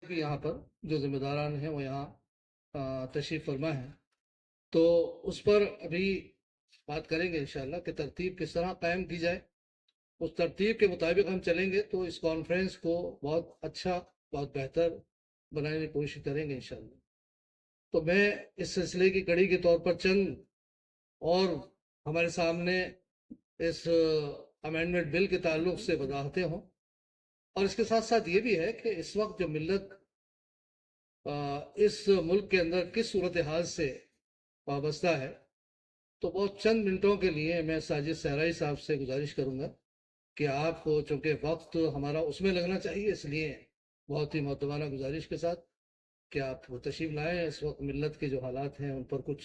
کہ یہاں پر جو ذمہ داران ہیں وہ یہاں تشریف فرما ہیں، تو اس پر ابھی بات کریں گے انشاءاللہ کہ ترتیب کس طرح قائم کی جائے۔ اس ترتیب کے مطابق ہم چلیں گے تو اس کانفرنس کو بہت اچھا، بہت بہتر بنانے کی کوشش کریں گے انشاءاللہ۔ تو میں اس سلسلے کی کڑی کے طور پر چند اور ہمارے سامنے اس امینڈمنٹ بل کے تعلق سے وضاحتیں ہوں، اور اس کے ساتھ ساتھ یہ بھی ہے کہ اس وقت جو ملت اس ملک کے اندر کس صورتحال سے وابستہ ہے، تو بہت چند منٹوں کے لیے میں ساجد صحرائی صاحب سے گزارش کروں گا کہ آپ کو، چونکہ وقت ہمارا اس میں لگنا چاہیے، اس لیے بہت ہی مؤدبانہ گزارش کے ساتھ کہ آپ تشریف لائیں، اس وقت ملت کے جو حالات ہیں ان پر کچھ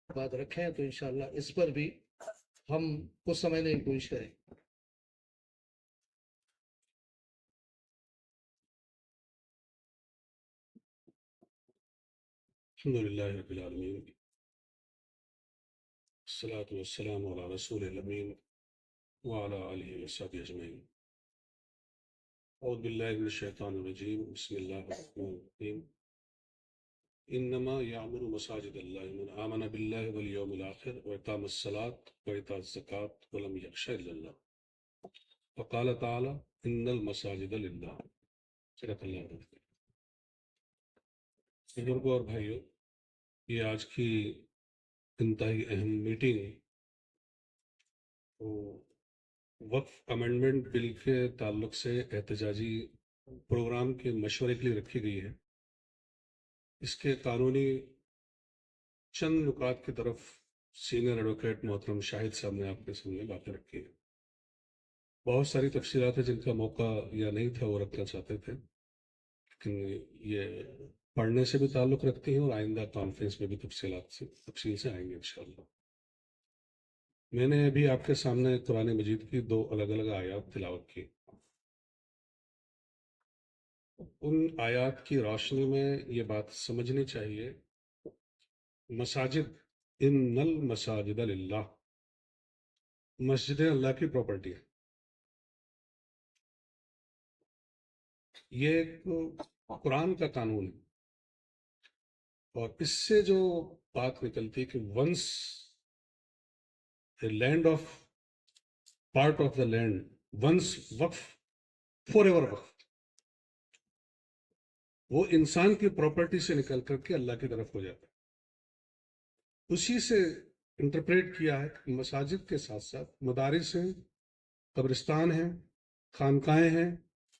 بات رکھیں، تو انشاءاللہ اس پر بھی ہم کچھ سمجھنے کی کوشش کریں۔ الحمد لله رب العالمين الصلاة والسلام على رسول الأمين وعلى آله وصحبه أجمعين أعوذ بالله من الشيطان الرجيم بسم الله الرحمن الرحيم إنما يعمر مساجد الله من آمن بالله واليوم الآخر وإقام الصلاة وإيتاء الزكاة ولم يخش إلا الله وقال تعالى إن المساجد لله صدق الله العظيم۔ بزرگوں اور بھائیوں، یہ آج کی انتہائی اہم میٹنگ وقف امینڈمنٹ بل کے تعلق سے احتجاجی پروگرام کے مشورے کے لیے رکھی گئی ہے۔ اس کے قانونی چند نکات کی طرف سینئر ایڈوکیٹ محترم شاہد صاحب نے آپ کے سامنے باتیں رکھی ہیں۔ بہت ساری تفصیلات ہیں جن کا موقع یا نہیں تھا وہ رکھنا چاہتے تھے، لیکن یہ پڑھنے سے بھی تعلق رکھتی ہیں اور آئندہ کانفرنس میں بھی تفصیل سے آئیں گے انشاءاللہ۔ میں نے ابھی آپ کے سامنے قرآن مجید کی 2 الگ الگ آیات تلاوت کی۔ ان آیات کی روشنی میں یہ بات سمجھنی چاہیے، مساجد ان المساجد للہ، مسجدیں اللہ کی پراپرٹی ہے۔ یہ ایک قرآن کا قانون ہے، اور اس سے جو بات نکلتی ہے کہ once land of part of the land once وقف فار ایور وقف، وہ انسان کی پراپرٹی سے نکل کر کے اللہ کی طرف ہو جاتا ہے۔ اسی سے انٹرپریٹ کیا ہے کہ مساجد کے ساتھ ساتھ مدارس ہیں، قبرستان ہیں، خانقاہیں ہیں،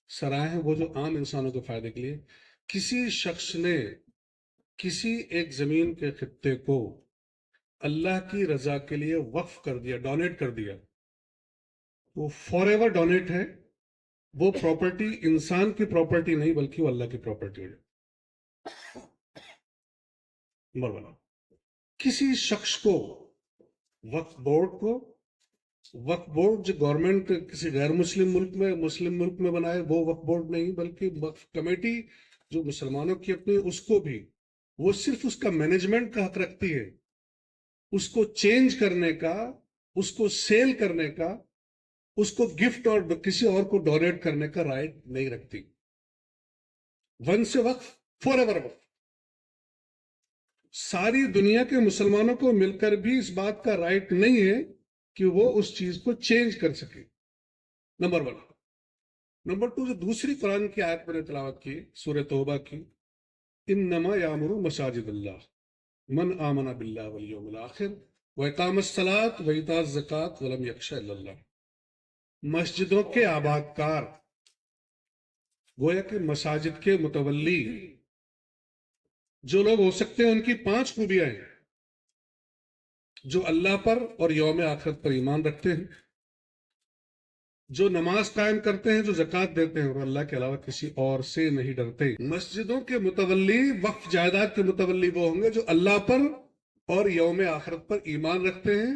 سرائے ہیں، وہ جو عام انسانوں کے فائدے کے لیے کسی شخص نے کسی ایک زمین کے خطے کو اللہ کی رضا کے لیے وقف کر دیا، ڈونیٹ کر دیا، وہ فار ایور ڈونیٹ ہے۔ وہ پراپرٹی انسان کی پراپرٹی نہیں بلکہ وہ اللہ کی پراپرٹی ہو جائے۔ نمبر 1، کسی شخص کو، وقف بورڈ جو گورنمنٹ کسی غیر مسلم ملک میں بنائے وہ وقف بورڈ نہیں، بلکہ وقف کمیٹی جو مسلمانوں کی اپنی، اس کو بھی وہ صرف اس کا مینجمنٹ کا حق رکھتی ہے، اس کو چینج کرنے کا، اس کو سیل کرنے کا، اس کو گفٹ اور کسی اور کو ڈونیٹ کرنے کا رائٹ نہیں رکھتی۔ ون سے وقف فار ایور وقف۔ ساری دنیا کے مسلمانوں کو مل کر بھی اس بات کا رائٹ نہیں ہے کہ وہ اس چیز کو چینج کر سکے۔ نمبر 1۔ نمبر 2، جو دوسری قرآن کی آیت میں نے تلاوت کی سورہ توبہ کی، انما یامر مساجد اللہ من آمن باللہ والیوم الآخر واقام الصلاۃ وایتاء الزکاۃ ولم یخش الا اللہ۔ مسجدوں کے آباد کار، گویا کہ مساجد کے متولی جو لوگ ہو سکتے ہیں، ان کی 5 خوبیاں ہیں: جو اللہ پر اور یوم آخرت پر ایمان رکھتے ہیں، جو نماز قائم کرتے ہیں، جو زکوٰۃ دیتے ہیں اور اللہ کے علاوہ کسی اور سے نہیں ڈرتے۔ مسجدوں کے متولی، وقف جائیداد کے متولی وہ ہوں گے جو اللہ پر اور یوم آخرت پر ایمان رکھتے ہیں،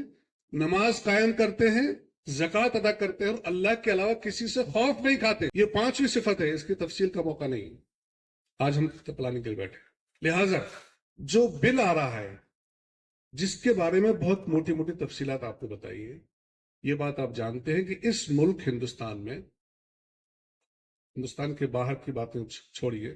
نماز قائم کرتے ہیں، زکوٰۃ ادا کرتے ہیں اور اللہ کے علاوہ کسی سے خوف نہیں کھاتے۔ یہ 5ویں صفت ہے، اس کی تفصیل کا موقع نہیں، آج ہم پلاننگ کے لیے بیٹھے۔ لہٰذا جو بل آ رہا ہے، جس کے بارے میں بہت موٹی موٹی تفصیلات آپ کو بتائی ہے، یہ بات آپ جانتے ہیں کہ اس ملک ہندوستان میں، ہندوستان کے باہر کی باتیں چھوڑیے،